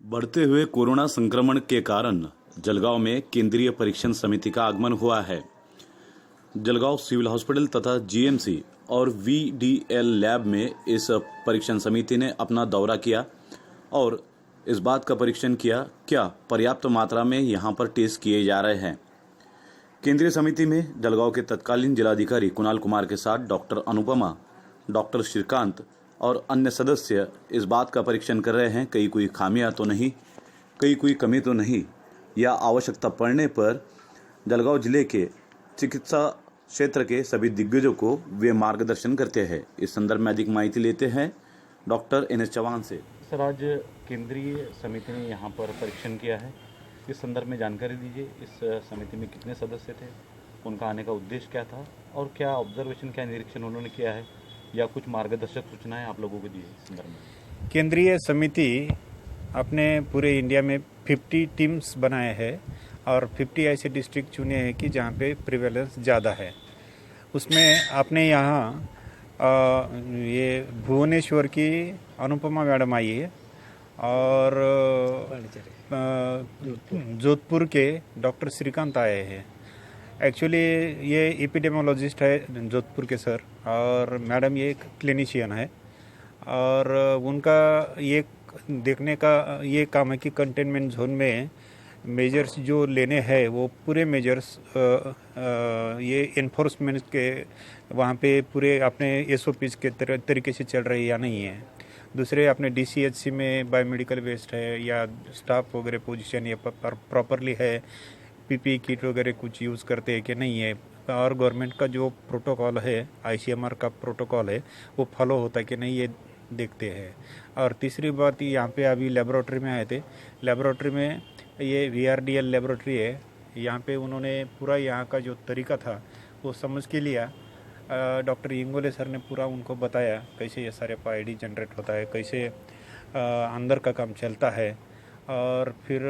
बढ़ते हुए कोरोना संक्रमण के कारण जलगांव में केंद्रीय परीक्षण समिति का आगमन हुआ है। जलगांव सिविल हॉस्पिटल तथा जीएमसी और वीडीएल लैब में इस परीक्षण समिति ने अपना दौरा किया और इस बात का परीक्षण किया क्या पर्याप्त मात्रा में यहां पर टेस्ट किए जा रहे हैं। केंद्रीय समिति में जलगांव के तत्कालीन जिलाधिकारी कुणाल कुमार के साथ डॉक्टर अनुपमा, डॉक्टर श्रीकांत और अन्य सदस्य इस बात का परीक्षण कर रहे हैं कहीं कोई खामियां तो नहीं, कहीं कोई कमी तो नहीं, या आवश्यकता पड़ने पर जलगांव जिले के चिकित्सा क्षेत्र के सभी दिग्गजों को वे मार्गदर्शन करते हैं। इस संदर्भ में अधिक माहिती लेते हैं डॉक्टर NS चौहान से। सर, आज केंद्रीय समिति ने यहाँ पर परीक्षण किया है, इस संदर्भ में जानकारी दीजिए। इस समिति में कितने सदस्य थे, उनका आने का उद्देश्य क्या था और क्या ऑब्जर्वेशन, क्या निरीक्षण उन्होंने किया है या कुछ मार्गदर्शक सूचनाएं आप लोगों को दी है इस संदर्भ में? केंद्रीय समिति अपने पूरे इंडिया में 50 टीम्स बनाए हैं और 50 ऐसे डिस्ट्रिक्ट चुने हैं कि जहाँ पे प्रिवेलेंस ज़्यादा है। उसमें अपने यहाँ ये भुवनेश्वर की अनुपमा मैडम आई है और जोधपुर के डॉक्टर श्रीकांत आए हैं। एक्चुअली ये एपिडेमियोलॉजिस्ट है जोधपुर के सर, और मैडम ये क्लिनिशियन है और उनका ये देखने का ये काम है कि कंटेनमेंट जोन में मेजर्स जो लेने हैं वो पूरे मेजर्स ये इन्फोर्समेंट के वहाँ पे पूरे अपने SOPs के तरीके से चल रही या नहीं है। दूसरे अपने DCHC में बायोमेडिकल वेस्ट है या स्टाफ वगैरह पोजीशन ये प्रॉपरली है, PPE किट वगैरह कुछ यूज़ करते हैं कि नहीं है, और गवर्नमेंट का जो प्रोटोकॉल है, ICMR का प्रोटोकॉल है, वो फॉलो होता है कि नहीं ये देखते हैं। और तीसरी बात, यहाँ पे अभी लेबोरेटरी में आए थे। लेबोरेटरी में ये VRDL लेबोरेटरी है, यहाँ पे उन्होंने पूरा यहाँ का जो तरीका था वो समझ के लिया। डॉक्टर इंगोले सर ने पूरा उनको बताया कैसे ये सारे ID जनरेट होता है, कैसे अंदर का काम चलता है, और फिर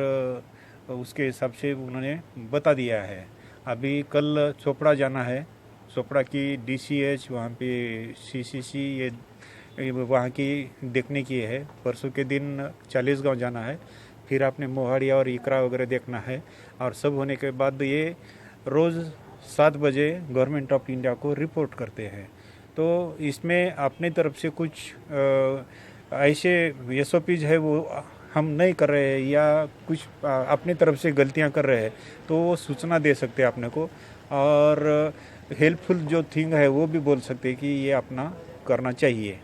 उसके हिसाब से उन्होंने बता दिया है। अभी कल चोपड़ा जाना है, चोपड़ा की DCH वहाँ पे CCC ये वहाँ की देखने की है। परसों के दिन 40 गांव जाना है, फिर आपने मोहाड़िया और इकरा वगैरह देखना है, और सब होने के बाद ये रोज़ 7 बजे गवर्नमेंट ऑफ इंडिया को रिपोर्ट करते हैं। तो इसमें अपनी तरफ से कुछ ऐसे SOPs है वो हम नहीं कर रहे हैं या कुछ अपनी तरफ से गलतियां कर रहे हैं तो वो सूचना दे सकते हैं अपने को, और हेल्पफुल जो थिंग है वो भी बोल सकते हैं कि ये अपना करना चाहिए।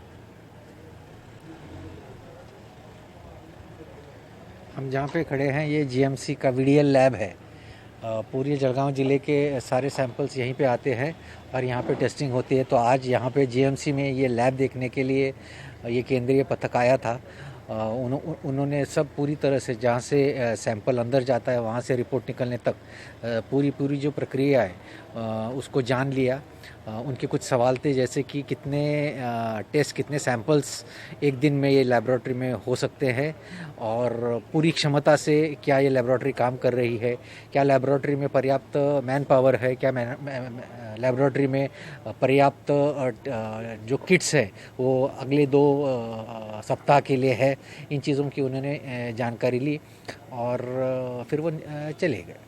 हम जहाँ पे खड़े हैं ये GMC का VDL लैब है। पूरे जलगांव ज़िले के सारे सैंपल्स यहीं पे आते हैं और यहाँ पे टेस्टिंग होती है। तो आज यहाँ पे GMC में ये लैब देखने के लिए ये केंद्रीय पथक आया था। उन्होंने सब पूरी तरह से जहाँ से सैंपल अंदर जाता है वहाँ से रिपोर्ट निकलने तक पूरी जो प्रक्रिया है उसको जान लिया। उनके कुछ सवाल थे जैसे कि कितने टेस्ट, कितने सैंपल्स एक दिन में ये लेबोरेटरी में हो सकते हैं, और पूरी क्षमता से क्या ये लेबोरेटरी काम कर रही है, क्या लेबोरेटरी में पर्याप्त मैन पावर है, क्या लेबोरेटरी में पर्याप्त जो किट्स है वो अगले 2 सप्ताह के लिए है। इन चीज़ों की उन्होंने जानकारी ली और फिर वो चले गए।